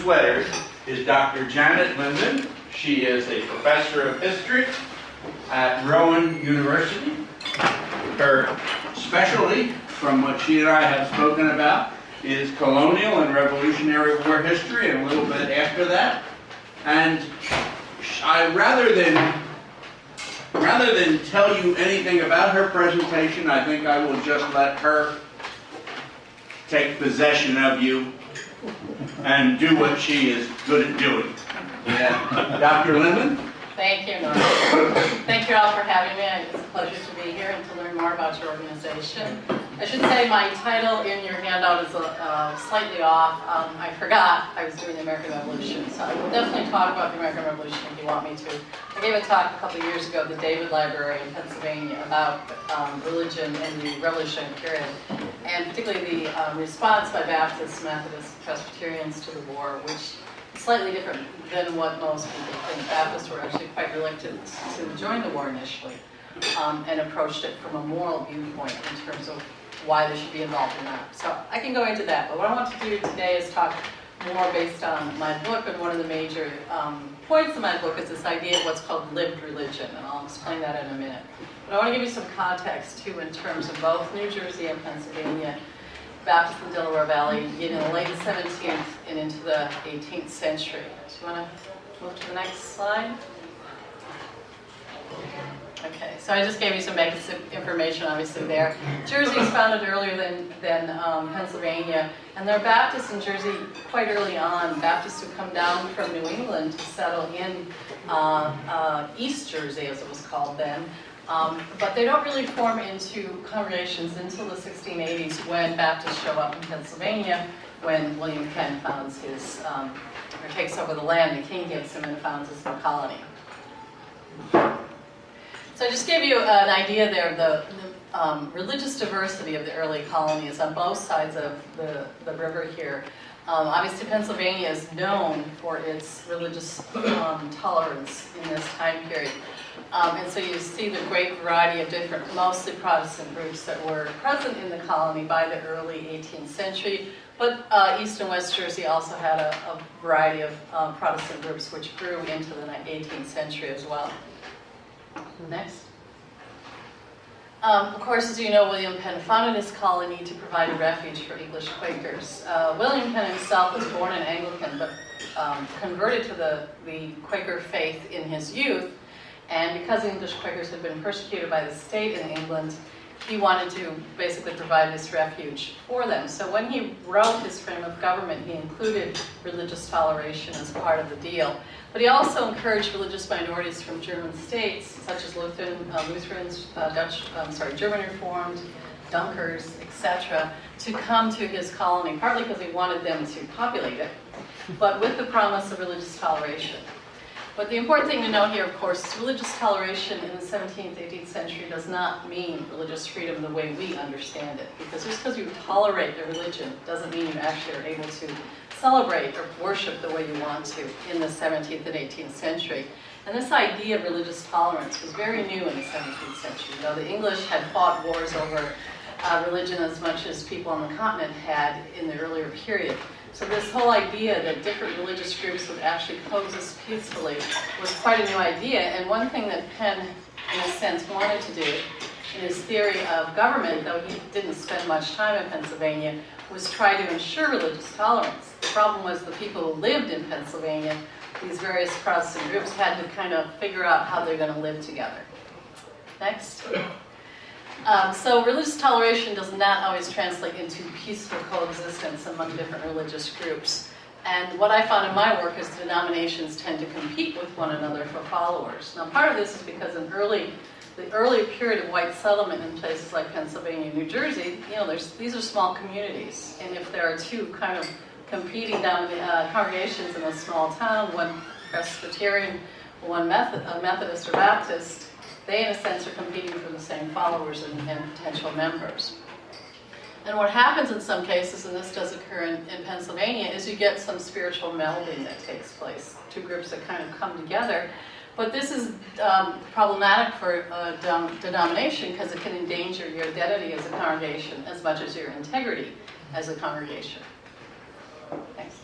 sweaters is Dr. Janet Lyndon. She is a professor of history at Rowan University. Her specialty, from what she and I have spoken about, is colonial and Revolutionary War history and a little bit after that. And rather than tell you anything about her presentation, I think I will just let her take possession of you and do what she is good at doing. Yeah. Dr. Lindman? Thank you, Norman. Thank you all for having me. It's a pleasure to be here and to learn more about your organization. I should say my title in your handout is slightly off. I forgot I was doing the American Revolution, so I will definitely talk about the American Revolution if you want me to. I gave a talk a couple of years ago at the David Library in Pennsylvania about religion in the Revolutionary period, and particularly the response by Baptists, Methodists, Presbyterians to the war, which is slightly different than what most people think. Baptists were actually quite reluctant to join the war initially, and approached it from a moral viewpoint in terms of why they should be involved or not. So I can go into that, but what I want to do today is talk more based on my book, and one of the major points of my book is this idea of what's called lived religion, and I'll explain that in a minute. But I want to give you some context too in terms of both New Jersey and Pennsylvania, Baptist and Delaware Valley, in the late 17th and into the 18th century. Do you want to move to the next slide? Okay, so I just gave you some basic information, obviously, there. Jersey was founded earlier than Pennsylvania, and there are Baptists in Jersey quite early on, Baptists who come down from New England to settle in East Jersey, as it was called then. But they don't really form into congregations until the 1680s when Baptists show up in Pennsylvania, when William Penn founds his, or takes over the land, the king gets him and founds his new colony. So I just gave you an idea there of the religious diversity of the early colonies on both sides of the river here. Obviously, Pennsylvania is known for its religious tolerance in this time period. And so you see the great variety of different, mostly Protestant groups that were present in the colony by the early 18th century. But East and West Jersey also had a variety of Protestant groups which grew into the 18th century as well. Next. Of course, as you know, William Penn founded his colony to provide a refuge for English Quakers. William Penn himself was born an Anglican, but converted to the Quaker faith in his youth. And because the English Quakers had been persecuted by the state in England, he wanted to basically provide this refuge for them. So when he wrote his frame of government, he included religious toleration as part of the deal. But he also encouraged religious minorities from German states, such as Lutherans, German Reformed, Dunkers, etc., to come to his colony, partly because he wanted them to populate it, but with the promise of religious toleration. But the important thing to note here, of course, is religious toleration in the 17th, 18th century does not mean religious freedom the way we understand it. Because just because you tolerate a religion doesn't mean you actually are able to celebrate or worship the way you want to in the 17th and 18th century. And this idea of religious tolerance was very new in the 17th century. Though the English had fought wars over religion as much as people on the continent had in the earlier period. So this whole idea that different religious groups would actually coexist peacefully was quite a new idea, and one thing that Penn, in a sense, wanted to do in his theory of government, though he didn't spend much time in Pennsylvania, was try to ensure religious tolerance. The problem was the people who lived in Pennsylvania, these various Protestant groups, had to kind of figure out how they're going to live together. Next. So religious toleration does not always translate into peaceful coexistence among different religious groups. And what I found in my work is denominations tend to compete with one another for followers. Now part of this is because in the early period of white settlement in places like Pennsylvania and New Jersey, these are small communities. And if there are two kind of competing congregations in a small town, one Presbyterian, one Methodist or Baptist, they, in a sense, are competing for the same followers and potential members. And what happens in some cases, and this does occur in Pennsylvania, is you get some spiritual melding that takes place. Two groups that kind of come together. But this is problematic for a denomination because it can endanger your identity as a congregation as much as your integrity as a congregation. Thanks.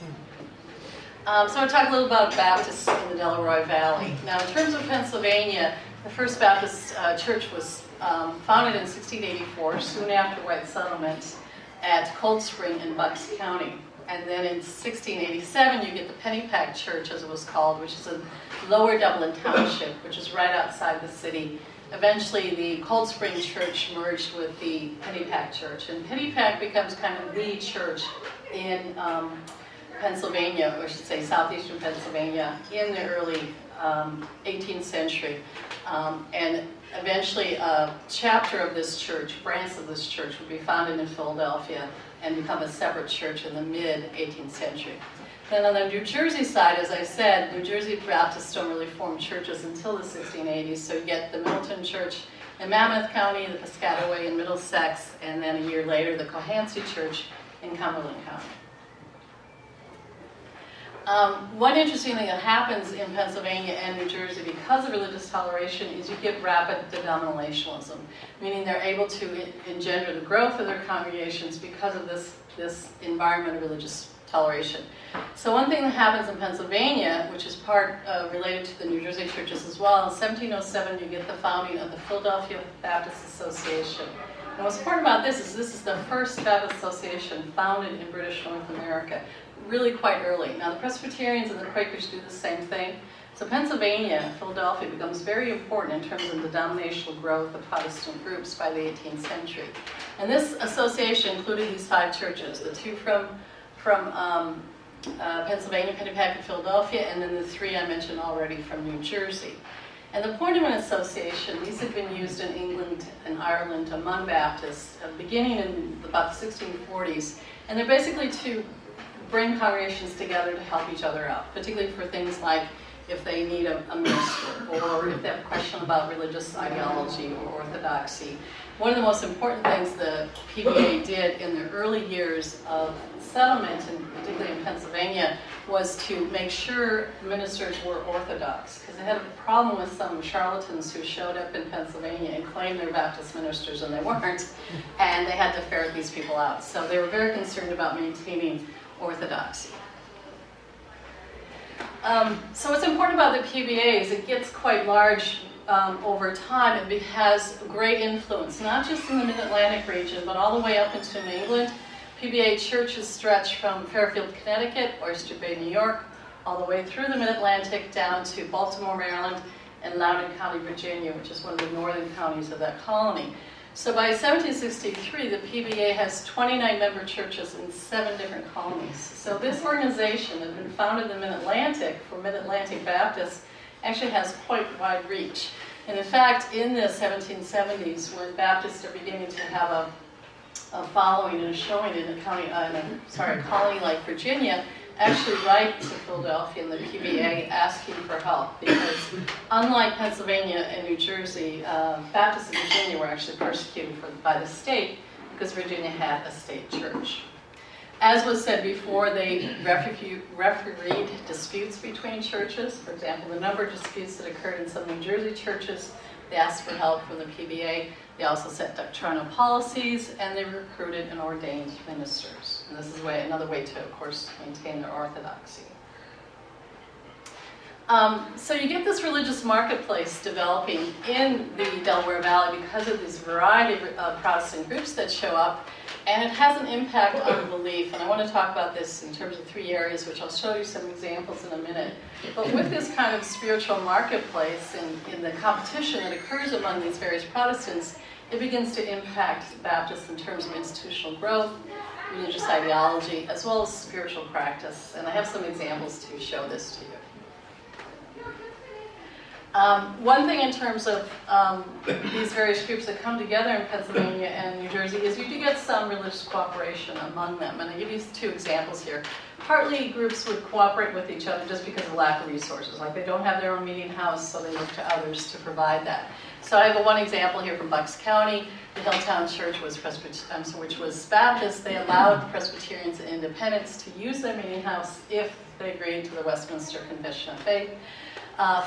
So I'll talk a little about Baptists in the Delaware Valley. Now, in terms of Pennsylvania, the first Baptist church was founded in 1684, soon after white settlement, at Cold Spring in Bucks County. And then in 1687, you get the Pennypack Church, as it was called, which is in Lower Dublin Township, which is right outside the city. Eventually, the Cold Spring Church merged with the Pennypack Church, and Pennypack becomes kind of the church in Pennsylvania, or I should say southeastern Pennsylvania, in the early 18th century. And eventually a chapter of this church, branch of this church, would be founded in Philadelphia and become a separate church in the mid-18th century. Then on the New Jersey side, as I said, New Jersey Baptists don't really form churches until the 1680s, so you get the Milton Church in Monmouth County, the Piscataway in Middlesex, and then a year later the Cohansey Church in Cumberland County. One interesting thing that happens in Pennsylvania and New Jersey because of religious toleration is you get rapid denominationalism, meaning they're able to engender the growth of their congregations because of this environment of religious toleration. So one thing that happens in Pennsylvania, which is part related to the New Jersey churches as well, in 1707 you get the founding of the Philadelphia Baptist Association. And what's important about this is the first Baptist association founded in British North America, really quite early. Now the Presbyterians and the Quakers do the same thing. So Pennsylvania, Philadelphia, becomes very important in terms of the denominational growth of Protestant groups by the 18th century. And this association included these 5 churches, the 2 from Pennsylvania, Pennypack, and Philadelphia, and then the 3 I mentioned already from New Jersey. And the point of an association, these have been used in England and Ireland among Baptists, beginning in about the 1640s, and they're basically to bring congregations together to help each other out, particularly for things like if they need a minister, or if they have a question about religious ideology or orthodoxy. One of the most important things the PBA did in the early years of settlement, and particularly in Pennsylvania, was to make sure ministers were orthodox, because they had a problem with some charlatans who showed up in Pennsylvania and claimed they were Baptist ministers and they weren't, and they had to ferret these people out. So they were very concerned about maintaining orthodoxy. So what's important about the PBA is it gets quite large over time. It has great influence, not just in the Mid-Atlantic region, but all the way up into New England. PBA churches stretch from Fairfield, Connecticut, Oyster Bay, New York, all the way through the Mid-Atlantic down to Baltimore, Maryland, and Loudoun County, Virginia, which is one of the northern counties of that colony. So by 1763, the PBA has 29 member churches in 7 different colonies. So this organization that has been founded in the Mid-Atlantic for Mid-Atlantic Baptists actually has quite wide reach. And in fact, in the 1770s, when Baptists are beginning to have a following and a showing in a county, colony like Virginia, actually write to Philadelphia and the PBA asking for help, because unlike Pennsylvania and New Jersey, Baptists in Virginia were actually persecuted by the state because Virginia had a state church. As was said before, they refereed disputes between churches. For example, the number of disputes that occurred in some New Jersey churches, they asked for help from the PBA. They also set doctrinal policies, and they recruited and ordained ministers. And this is another way to, of course, maintain their orthodoxy. So you get this religious marketplace developing in the Delaware Valley because of this variety of Protestant groups that show up, and it has an impact on belief. And I want to talk about this in terms of 3 areas, which I'll show you some examples in a minute. But with this kind of spiritual marketplace and in the competition that occurs among these various Protestants, it begins to impact Baptists in terms of institutional growth, religious ideology, as well as spiritual practice. And I have some examples to show this to you. One thing in terms of these various groups that come together in Pennsylvania and New Jersey is you do get some religious cooperation among them. And I give you 2 examples here. Partly groups would cooperate with each other just because of lack of resources. Like they don't have their own meeting house, so they look to others to provide that. So I have one example here from Bucks County. The Hilltown Church which was Baptist. They allowed Presbyterians and Independents to use their meeting house if they agreed to the Westminster Confession of Faith.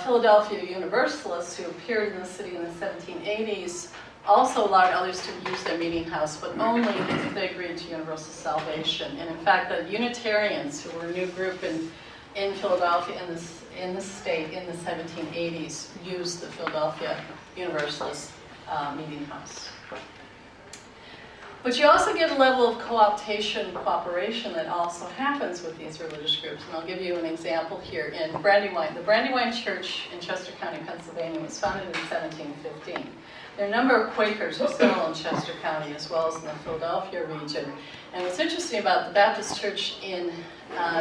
Philadelphia Universalists, who appeared in the city in the 1780s, also allowed others to use their meeting house, but only if they agreed to universal salvation. And in fact, the Unitarians, who were a new group in in Philadelphia, in the state, in the 1780s, used the Philadelphia Universalist meeting house. But you also get a level of co-optation, cooperation that also happens with these religious groups. And I'll give you an example here in Brandywine. The Brandywine Church in Chester County, Pennsylvania was founded in 1715. There are a number of Quakers who settle in Chester County as well as in the Philadelphia region. And what's interesting about the Baptist Church in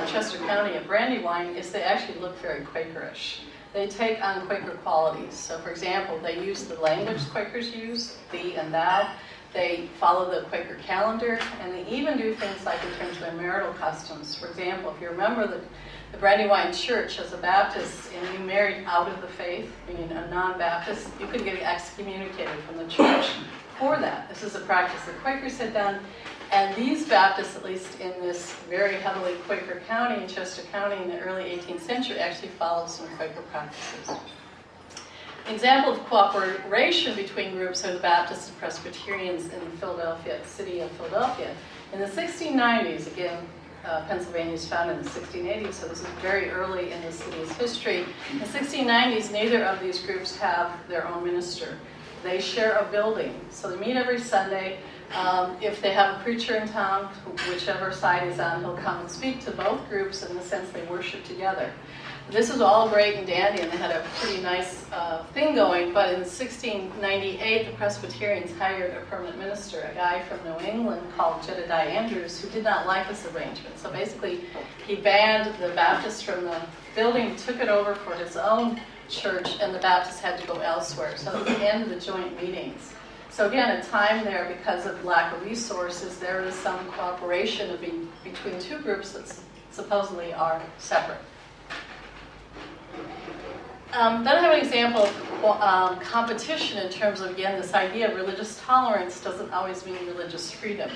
Chester County at Brandywine is they actually look very Quakerish. They take on Quaker qualities. So for example, they use the language Quakers use, thee and thou. They follow the Quaker calendar, and they even do things like in terms of their marital customs. For example, if you remember the Brandywine Church as a Baptist, and you married out of the faith, meaning a non-Baptist, you could get excommunicated from the church for that. This is a practice the Quakers had done, and these Baptists, at least in this very heavily Quaker county, in Chester County in the early 18th century, actually followed some Quaker practices. An example of cooperation between groups are the Baptists and Presbyterians in the city of Philadelphia. In the 1690s, again, Pennsylvania was founded in the 1680s, so this is very early in the city's history. In the 1690s, neither of these groups have their own minister. They share a building, so they meet every Sunday. If they have a preacher in town, whichever side he's on, he'll come and speak to both groups. In the sense they worship together. This is all great and dandy, and they had a pretty nice thing going, but in 1698, the Presbyterians hired a permanent minister, a guy from New England called Jedediah Andrews, who did not like this arrangement. So basically, he banned the Baptists from the building, took it over for his own church, and the Baptists had to go elsewhere. So that was the end of the joint meetings. So again, a time there, because of lack of resources, there is some cooperation between two groups that supposedly are separate. Then I have an example of competition in terms of, again, this idea of religious tolerance doesn't always mean religious freedom.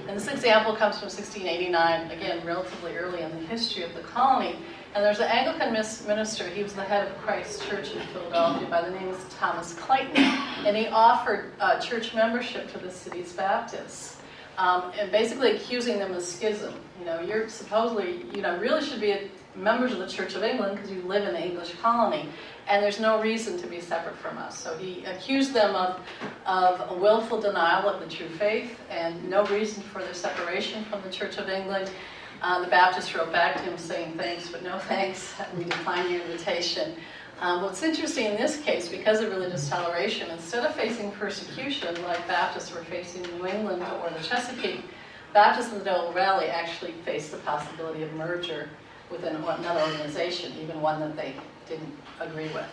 And this example comes from 1689, again, relatively early in the history of the colony. And there's an Anglican minister, he was the head of Christ Church in Philadelphia by the name of Thomas Clayton. And he offered church membership to the city's Baptists. And basically accusing them of schism. You know, you're supposedly, really should be members of the Church of England because you live in the English colony, and there's no reason to be separate from us. So he accused them of a willful denial of the true faith and no reason for their separation from the Church of England. The Baptists wrote back to him saying thanks, but no thanks, we decline your invitation. What's interesting in this case, because of religious toleration, instead of facing persecution like Baptists were facing in New England or the Chesapeake, Baptists in the Delaware Valley actually faced the possibility of merger with another organization, even one that they didn't agree with.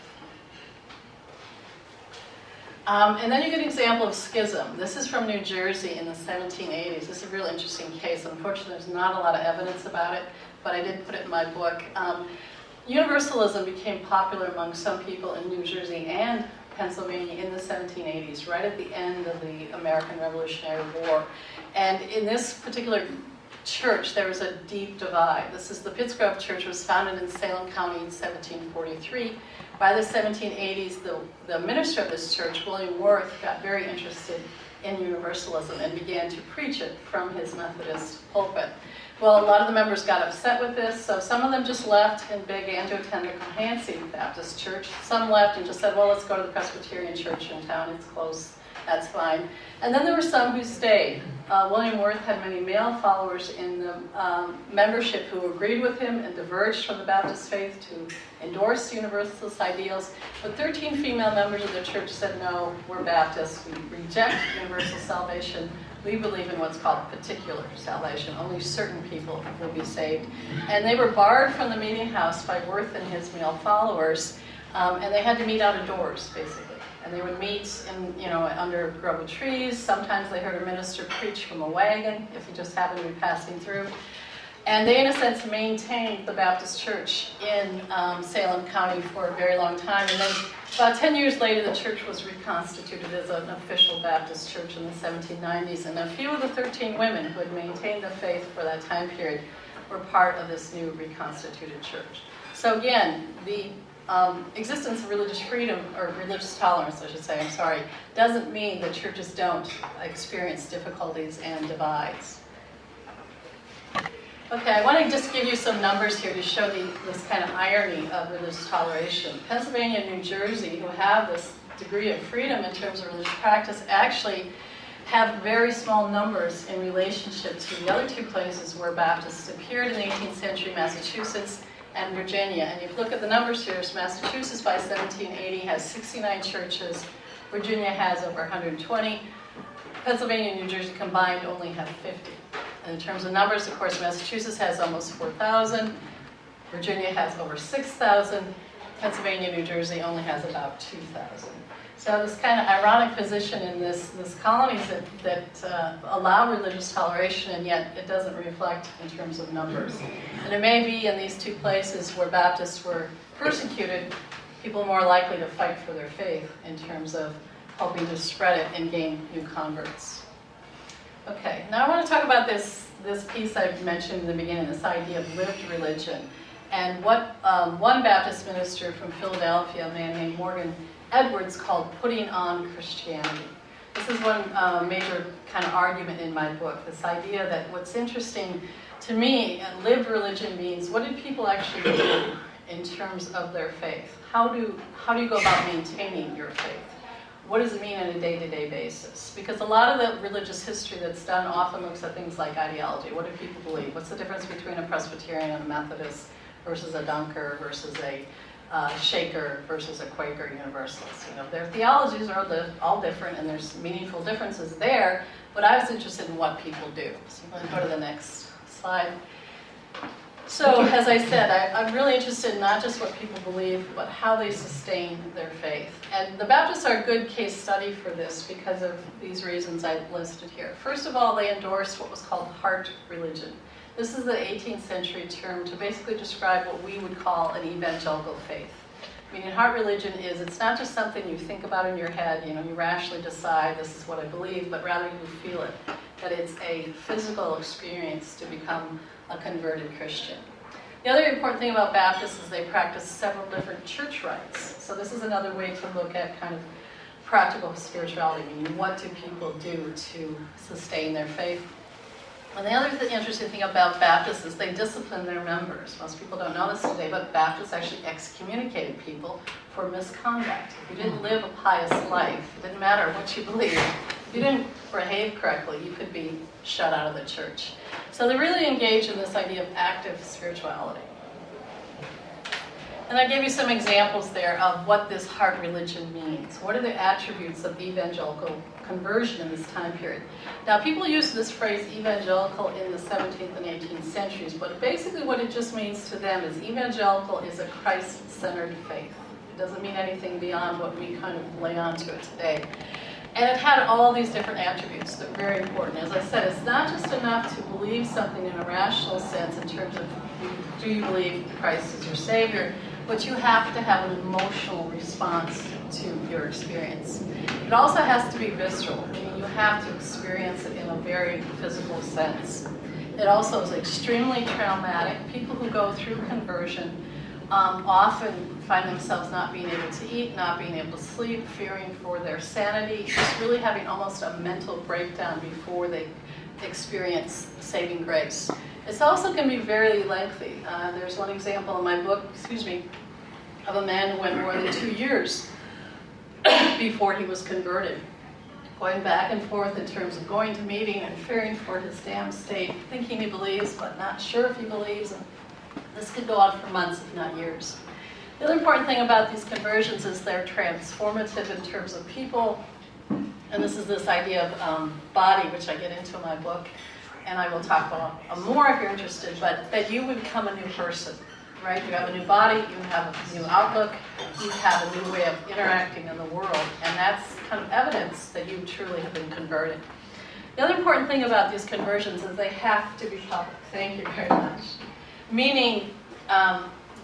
And then you get an example of schism. This is from New Jersey in the 1780s. This is a real interesting case. Unfortunately, there's not a lot of evidence about it, but I did put it in my book. Universalism became popular among some people in New Jersey and Pennsylvania in the 1780s, right at the end of the American Revolutionary War. And in this particular church, there was a deep divide. This is the Pittsgrove Church, was founded in Salem County in 1743. By the 1780s, the minister of this church, William Worth, got very interested in Universalism and began to preach it from his Methodist pulpit. Well, a lot of the members got upset with this, so some of them just left and began to attend the Cohansey Baptist Church. Some left and just said, well, let's go to the Presbyterian Church in town, it's close, that's fine. And then there were some who stayed. William Worth had many male followers in the membership who agreed with him and diverged from the Baptist faith to endorse Universalist ideals. But 13 female members of the church said, no, we're Baptists, we reject universal salvation. We believe in what's called particular salvation. Only certain people will be saved. And they were barred from the meeting house by Worth and his male followers, and they had to meet out of doors, basically. And they would meet in, under a grove of trees. Sometimes they heard a minister preach from a wagon, if he just happened to be passing through. And they, in a sense, maintained the Baptist church in Salem County for a very long time. And then about 10 years later, the church was reconstituted as an official Baptist church in the 1790s. And a few of the 13 women who had maintained the faith for that time period were part of this new reconstituted church. So again, the existence of religious freedom, or religious tolerance, I should say, doesn't mean that churches don't experience difficulties and divides. Okay, I want to just give you some numbers here to show this kind of irony of religious toleration. Pennsylvania and New Jersey, who have this degree of freedom in terms of religious practice, actually have very small numbers in relationship to the other two places where Baptists appeared in the 18th century, Massachusetts and Virginia. And if you look at the numbers here, Massachusetts by 1780 has 69 churches, Virginia has over 120, Pennsylvania and New Jersey combined only have 50. And in terms of numbers, of course, Massachusetts has almost 4,000, Virginia has over 6,000, Pennsylvania and New Jersey only has about 2,000. So this kind of ironic position in this colonies that allow religious toleration, and yet it doesn't reflect in terms of numbers. And it may be in these two places where Baptists were persecuted, people more likely to fight for their faith in terms of helping to spread it and gain new converts. Okay, now I want to talk about this piece I mentioned in the beginning, this idea of lived religion, and what one Baptist minister from Philadelphia, a man named Morgan Edwards, called putting on Christianity. This is one major kind of argument in my book, this idea that what's interesting to me, lived religion means what did people actually do in terms of their faith? How do you go about maintaining your faith? What does it mean on a day-to-day basis? Because a lot of the religious history that's done often looks at things like ideology. What do people believe? What's the difference between a Presbyterian and a Methodist versus a Dunker versus a Shaker versus a Quaker Universalist? You know, their theologies are all different, and there's meaningful differences there, but I was interested in what people do. So I'm going to go to the next slide. So, as I said, I'm really interested in not just what people believe, but how they sustain their faith. And the Baptists are a good case study for this because of these reasons I've listed here. First of all, they endorsed what was called heart religion. This is the 18th century term to basically describe what we would call an evangelical faith. Meaning heart religion is, it's not just something you think about in your head, you know, you rationally decide this is what I believe, but rather you feel it. That it's a physical experience to become a converted Christian. The other important thing about Baptists is they practice several different church rites. So this is another way to look at kind of practical spirituality, meaning what do people do to sustain their faith. And the other interesting thing about Baptists is they discipline their members. Most people don't know this today, but Baptists actually excommunicated people for misconduct. If you didn't live a pious life, it didn't matter what you believed. If you didn't behave correctly, you could be shut out of the church. So they really engage in this idea of active spirituality. And I gave you some examples there of what this heart religion means. What are the attributes of evangelical conversion in this time period? Now, people use this phrase evangelical in the 17th and 18th centuries, but basically what it just means to them is evangelical is a Christ-centered faith. It doesn't mean anything beyond what we kind of lay onto it today. And it had all these different attributes that are very important. As I said, it's not just enough to believe something in a rational sense in terms of do you believe Christ is your Savior, but you have to have an emotional response to your experience. It also has to be visceral, meaning you have to experience it in a very physical sense. It also is extremely traumatic. People who go through conversion often find themselves not being able to eat, not being able to sleep, fearing for their sanity, just really having almost a mental breakdown before they experience saving grace. It's also can be very lengthy. There's one example in my book, of a man who went more than 2 years before he was converted, going back and forth in terms of going to meeting and fearing for his damn state, thinking he believes but not sure if he believes. And this could go on for months, if not years. The other important thing about these conversions is they're transformative in terms of people. And this is this idea of body, which I get into in my book. And I will talk about more if you're interested, but that you would become a new person, right? You have a new body, you have a new outlook, you have a new way of interacting in the world. And that's kind of evidence that you truly have been converted. The other important thing about these conversions is they have to be public. Thank you very much. Meaning,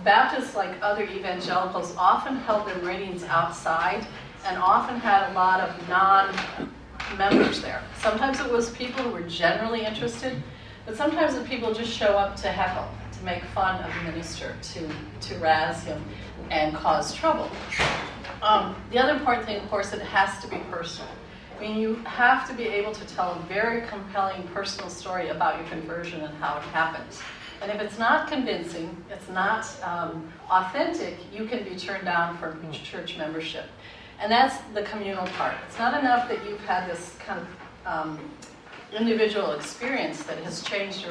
Baptists, like other evangelicals, often held their meetings outside and often had a lot of non-members there. Sometimes it was people who were generally interested, but sometimes the people just show up to heckle, to make fun of the minister, to razz him and cause trouble. The other important thing, of course, it has to be personal. I mean, you have to be able to tell a very compelling personal story about your conversion and how it happened. And if it's not convincing, it's not authentic, you can be turned down from church membership. And that's the communal part. It's not enough that you've had this kind of individual experience that has changed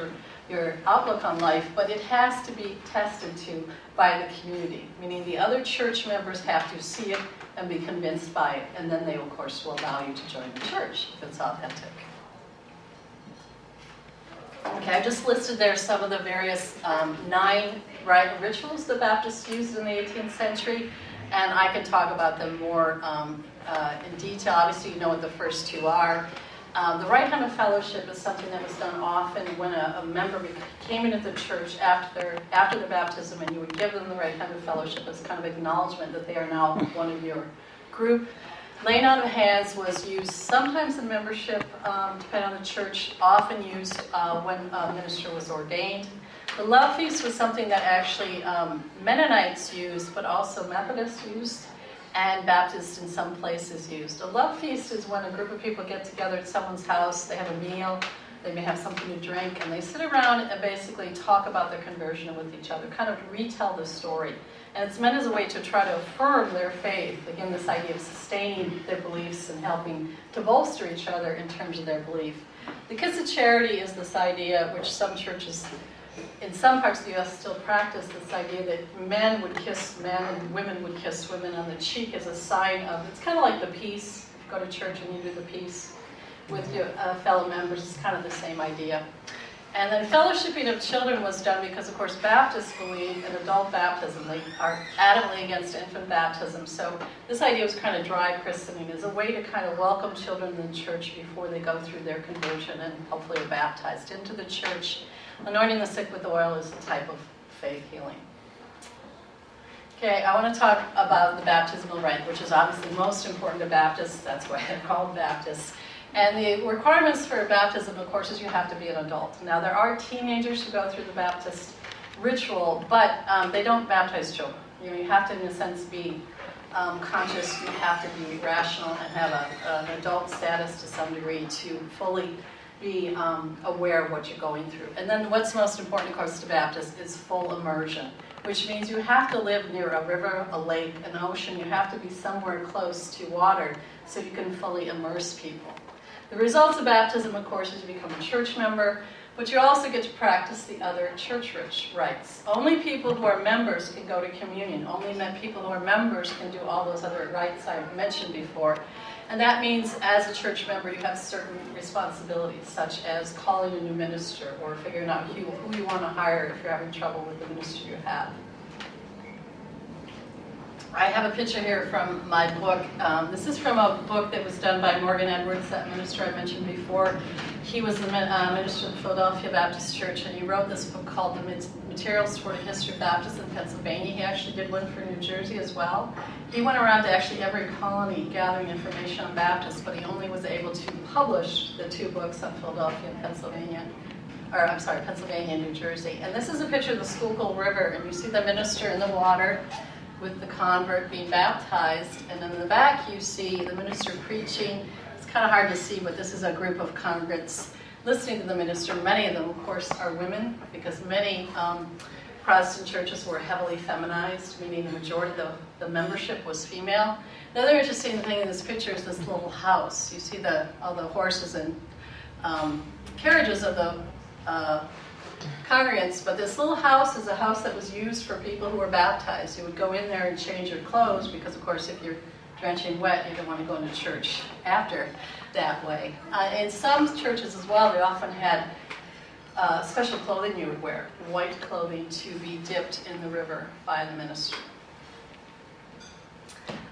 your outlook on life, but it has to be tested to by the community, meaning the other church members have to see it and be convinced by it, and then they, of course, will allow you to join the church if it's authentic. Okay, I just listed there some of the various 9 rituals the Baptists used in the 18th century, and I can talk about them more in detail. Obviously, you know what the first 2 are. The right hand of fellowship is something that was done often when a member came into the church after their baptism, and you would give them the right hand of fellowship as kind of acknowledgement that they are now one of your group. Laying on of hands was used sometimes in membership, depending on the church, often used when a minister was ordained. The love feast was something that actually Mennonites used, but also Methodists used, and Baptists in some places used. A love feast is when a group of people get together at someone's house, they have a meal, they may have something to drink, and they sit around and basically talk about their conversion with each other, kind of retell the story. And it's meant as a way to try to affirm their faith, again, this idea of sustaining their beliefs and helping to bolster each other in terms of their belief. The kiss of charity is this idea, which some churches in some parts of the U.S. still practice, this idea that men would kiss men and women would kiss women on the cheek as a sign of, it's kind of like the peace. If you go to church and you do the peace with your fellow members, it's kind of the same idea. And then fellowshipping of children was done because, of course, Baptists believe in adult baptism. They are adamantly against infant baptism. So this idea was kind of dry christening as a way to kind of welcome children in the church before they go through their conversion and hopefully are baptized into the church. Anointing the sick with oil is a type of faith healing. Okay, I want to talk about the baptismal rite, which is obviously most important to Baptists. That's why they're called Baptists. And the requirements for baptism, of course, is you have to be an adult. Now, there are teenagers who go through the Baptist ritual, but they don't baptize children. You know, you have to, in a sense, be conscious. You have to be rational and have an adult status to some degree to fully be aware of what you're going through. And then what's most important, of course, to Baptists is full immersion, which means you have to live near a river, a lake, an ocean. You have to be somewhere close to water so you can fully immerse people. The results of baptism, of course, is you become a church member, but you also get to practice the other church rites. Only people who are members can go to communion. Only people who are members can do all those other rites I mentioned before. And that means, as a church member, you have certain responsibilities, such as calling a new minister or figuring out who you want to hire if you're having trouble with the minister you have. I have a picture here from my book. This is from a book that was done by Morgan Edwards, that minister I mentioned before. He was the minister of the Philadelphia Baptist Church, and he wrote this book called The Materials Toward a History of Baptists in Pennsylvania. He actually did one for New Jersey as well. He went around to actually every colony gathering information on Baptists, but he only was able to publish the 2 books on Philadelphia and Pennsylvania. Pennsylvania and New Jersey. And this is a picture of the Schuylkill River, and you see the minister in the water with the convert being baptized, and in the back you see the minister preaching. It's kind of hard to see, but this is a group of congregants listening to the minister. Many of them, of course, are women, because many Protestant churches were heavily feminized, meaning the majority of the membership was female. Another interesting thing in this picture is this little house. You see all the horses and carriages of the congregants, but this little house is a house that was used for people who were baptized. You would go in there and change your clothes because, of course, if you're drenching wet, you don't want to go into church after that way. In some churches as well, they often had special clothing you would wear, white clothing, to be dipped in the river by the minister.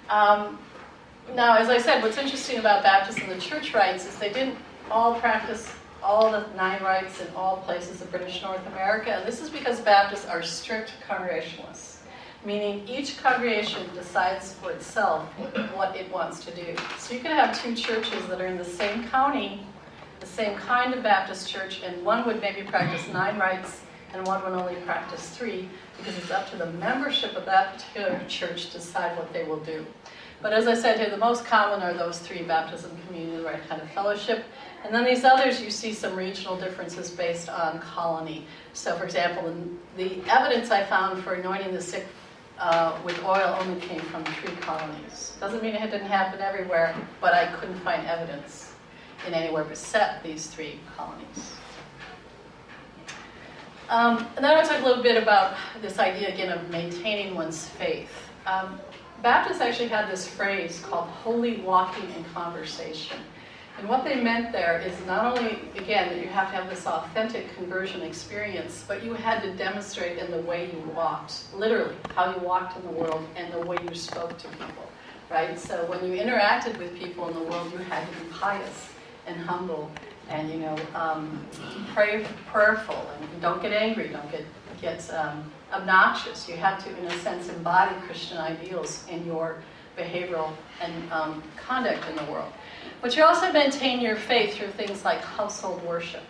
Now, as I said, what's interesting about Baptists and the church rites is they didn't all practice all the 9 rites in all places of British North America, and this is because Baptists are strict Congregationalists, meaning each congregation decides for itself what it wants to do. So you can have 2 churches that are in the same county, the same kind of Baptist church, and one would maybe practice 9 rites, and one would only practice 3, because it's up to the membership of that particular church to decide what they will do. But as I said here, the most common are those three: baptism, communion, the right kind of fellowship. And then these others, you see some regional differences based on colony. So for example, the evidence I found for anointing the sick with oil only came from 3 colonies. Doesn't mean it didn't happen everywhere, but I couldn't find evidence in anywhere except these 3 colonies. And then I want to talk a little bit about this idea again of maintaining one's faith. Baptists actually had this phrase called holy walking in conversation. And what they meant there is not only, again, that you have to have this authentic conversion experience, but you had to demonstrate in the way you walked, literally, how you walked in the world and the way you spoke to people, right? So when you interacted with people in the world, you had to be pious and humble and, prayerful, and don't get angry, don't get obnoxious. You have to, in a sense, embody Christian ideals in your behavioral and conduct in the world. But you also maintain your faith through things like household worship.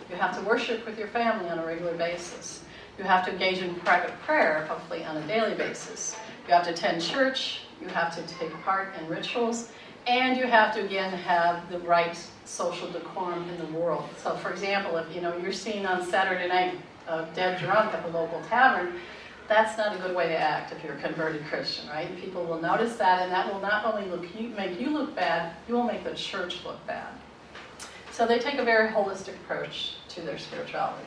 You have to worship with your family on a regular basis. You have to engage in private prayer, hopefully on a daily basis. You have to attend church. You have to take part in rituals. And you have to, again, have the right social decorum in the world. So, for example, if you're seen on Saturday night dead drunk at the local tavern, that's not a good way to act if you're a converted Christian, right? People will notice that, and that will not only make you look bad, you will make the church look bad. So they take a very holistic approach to their spirituality.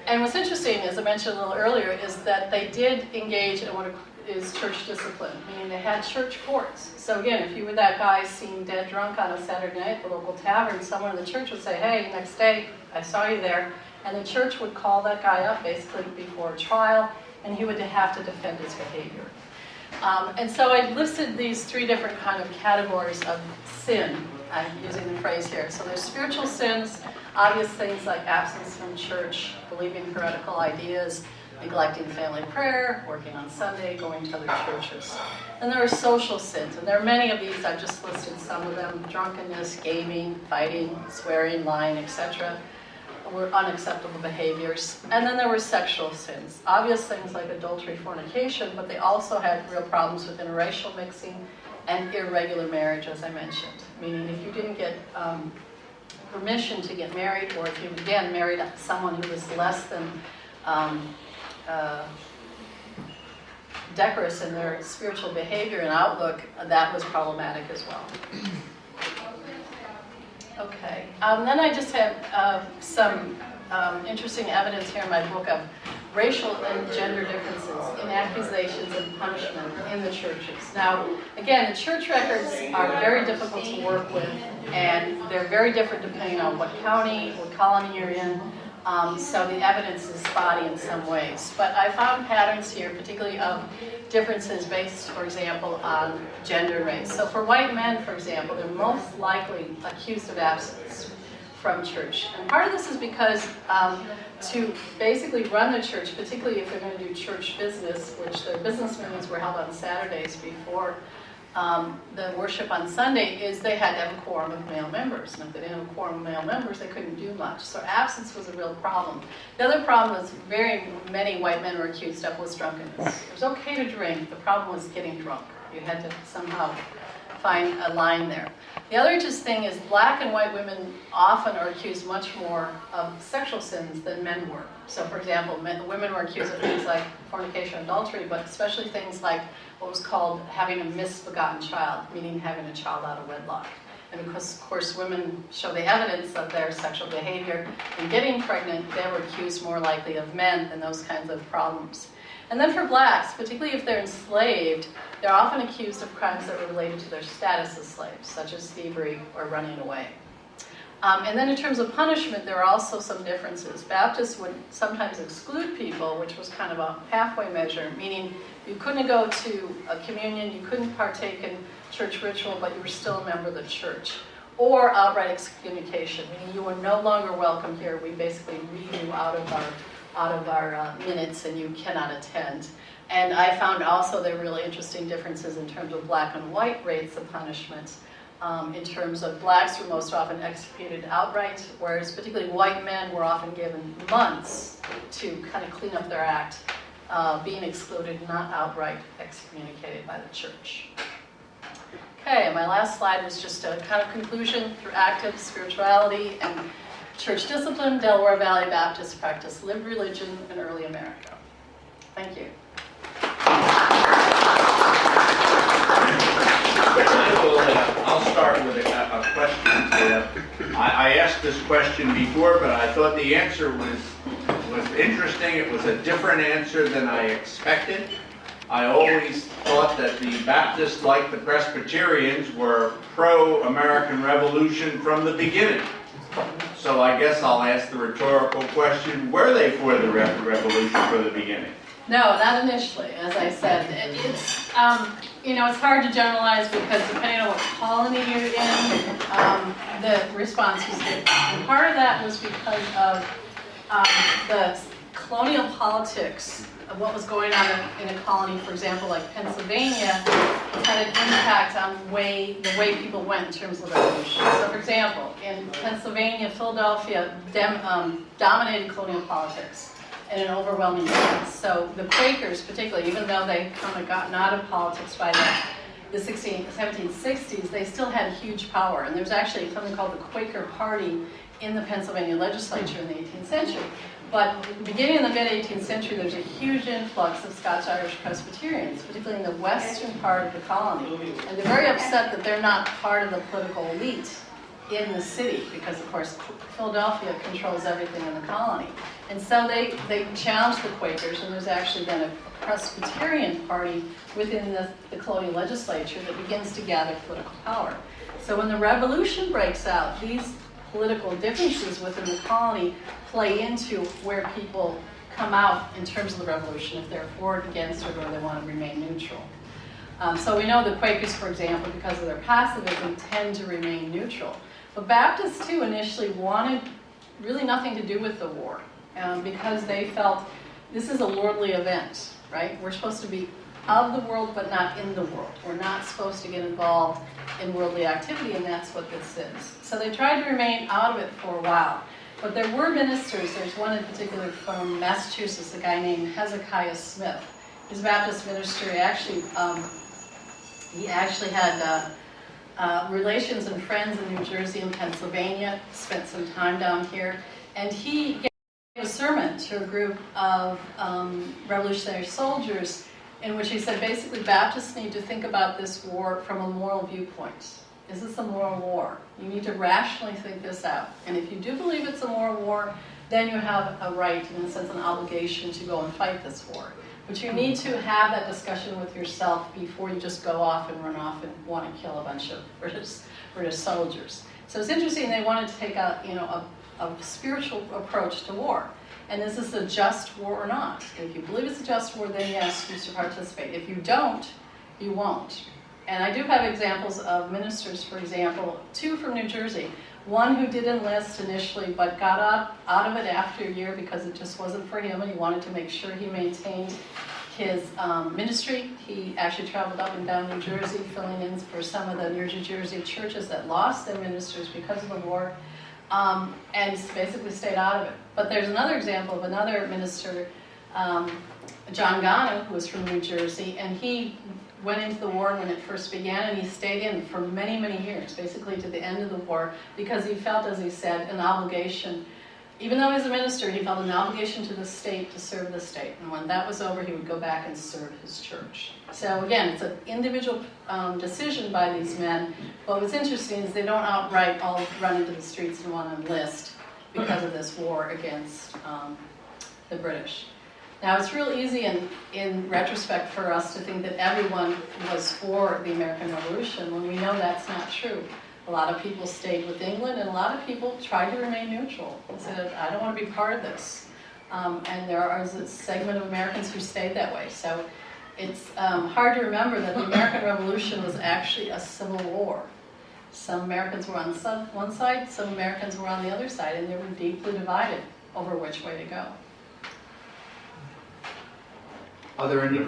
And what's interesting, as I mentioned a little earlier, is that they did engage in what is church discipline, meaning they had church courts. So again, if you were that guy seen dead drunk on a Saturday night at the local tavern, someone in the church would say, hey, next day, I saw you there. And the church would call that guy up basically before a trial, and he would have to defend his behavior. And so I listed these 3 different kind of categories of sin. I'm using the phrase here. So there's spiritual sins, obvious things like absence from church, believing heretical ideas, neglecting family prayer, working on Sunday, going to other churches. And there are social sins, and there are many of these. I've just listed some of them: drunkenness, gaming, fighting, swearing, lying, etc. Were unacceptable behaviors. And then there were sexual sins, obvious things like adultery, fornication, but they also had real problems with interracial mixing and irregular marriage, as I mentioned. Meaning if you didn't get permission to get married, or if you again married someone who was less than decorous in their spiritual behavior and outlook, that was problematic as well. Okay, then I just have some interesting evidence here in my book of racial and gender differences in accusations and punishment in the churches. Now, again, the church records are very difficult to work with, and they're very different depending on what county, what colony you're in. So the evidence is spotty in some ways. But I found patterns here, particularly of differences based, for example, on gender and race. So for white men, for example, they're most likely accused of absence from church. And part of this is because to basically run the church, particularly if they're going to do church business, which their business meetings were held on Saturdays before the worship on Sunday, is they had to have a quorum of male members. And if they didn't have a quorum of male members, they couldn't do much. So absence was a real problem. The other problem was very many white men were accused of was drunkenness. It was okay to drink. The problem was getting drunk. You had to somehow find a line there. The other interesting thing is black and white women often are accused much more of sexual sins than men were. So for example, women were accused of things like fornication and adultery, but especially things like what was called having a misbegotten child, meaning having a child out of wedlock. And because, of course, women show the evidence of their sexual behavior in getting pregnant, they were accused more likely of men than those kinds of problems. And then for blacks, particularly if they're enslaved, they're often accused of crimes that were related to their status as slaves, such as thievery or running away. And then in terms of punishment, there are also some differences. Baptists would sometimes exclude people, which was kind of a halfway measure, meaning you couldn't go to a communion, you couldn't partake in church ritual, but you were still a member of the church. Or outright excommunication, meaning you were no longer welcome here. We basically read you out of our minutes and you cannot attend. And I found also there are really interesting differences in terms of black and white rates of punishment. In terms of blacks were most often executed outright, whereas particularly white men were often given months to kind of clean up their act being excluded, not outright excommunicated by the church. Okay, my last slide was just a kind of conclusion through active spirituality and church discipline. Delaware Valley Baptists practiced lived religion in early America. Thank you. I'll start with a question. I asked this question before, but I thought the answer was interesting. It was a different answer than I expected. I always thought that the Baptists, like the Presbyterians, were pro-American Revolution from the beginning. So I guess I'll ask the rhetorical question, were they for the Revolution from the beginning? No, not initially, as I said. It's, it's hard to generalize because depending on what colony you're in, the response was different. And part of that was because of the colonial politics of what was going on in a colony, for example, like Pennsylvania, had an impact on the way people went in terms of the revolution. So, for example, in Pennsylvania, Philadelphia dominated colonial politics in an overwhelming sense. So the Quakers, particularly, even though they kind of gotten out of politics by the 1760s, they still had huge power. And there's actually something called the Quaker Party in the Pennsylvania legislature in the 18th century. But beginning in the mid-18th century, there's a huge influx of Scots-Irish Presbyterians, particularly in the western part of the colony. And they're very upset that they're not part of the political elite in the city, because of course Philadelphia controls everything in the colony. And so they challenged the Quakers, and there's actually then a Presbyterian party within the colonial legislature that begins to gather political power. So when the revolution breaks out, these political differences within the colony play into where people come out in terms of the revolution, if they're for it, against it, or they want to remain neutral. So we know the Quakers, for example, because of their pacifism, tend to remain neutral. But Baptists, too, initially wanted really nothing to do with the war because they felt this is a worldly event, right? We're supposed to be of the world, but not in the world. We're not supposed to get involved in worldly activity, and that's what this is. So they tried to remain out of it for a while. But there were ministers. There's one in particular from Massachusetts, a guy named Hezekiah Smith. His Baptist minister, he actually had relations and friends in New Jersey and Pennsylvania, spent some time down here, and he gave a sermon to a group of revolutionary soldiers in which he said basically Baptists need to think about this war from a moral viewpoint. Is this a moral war? You need to rationally think this out. And if you do believe it's a moral war, then you have a right, in a sense, an obligation to go and fight this war. But you need to have that discussion with yourself before you just go off and run off and want to kill a bunch of British soldiers. So it's interesting, they wanted to take a spiritual approach to war. And is this a just war or not? If you believe it's a just war, then yes, you should participate. If you don't, you won't. And I do have examples of ministers, for example, two from New Jersey. One who did enlist initially, but got out of it after a year because it just wasn't for him, and he wanted to make sure he maintained his ministry. He actually traveled up and down New Jersey, filling in for some of the New Jersey churches that lost their ministers because of the war, and basically stayed out of it. But there's another example of another minister, John Ghana, who was from New Jersey, and he went into the war when it first began, and he stayed in for many, many years, basically to the end of the war, because he felt, as he said, an obligation. Even though he was a minister, he felt an obligation to the state to serve the state. And when that was over, he would go back and serve his church. So again, it's an individual decision by these men. But what's interesting is they don't outright all run into the streets and want to enlist because of this war against the British. Now, it's real easy in retrospect for us to think that everyone was for the American Revolution when we know that's not true. A lot of people stayed with England, and a lot of people tried to remain neutral and said, I don't want to be part of this. And there is a segment of Americans who stayed that way. So it's hard to remember that the American Revolution was actually a civil war. Some Americans were on one side, some Americans were on the other side, and they were deeply divided over which way to go. Are there any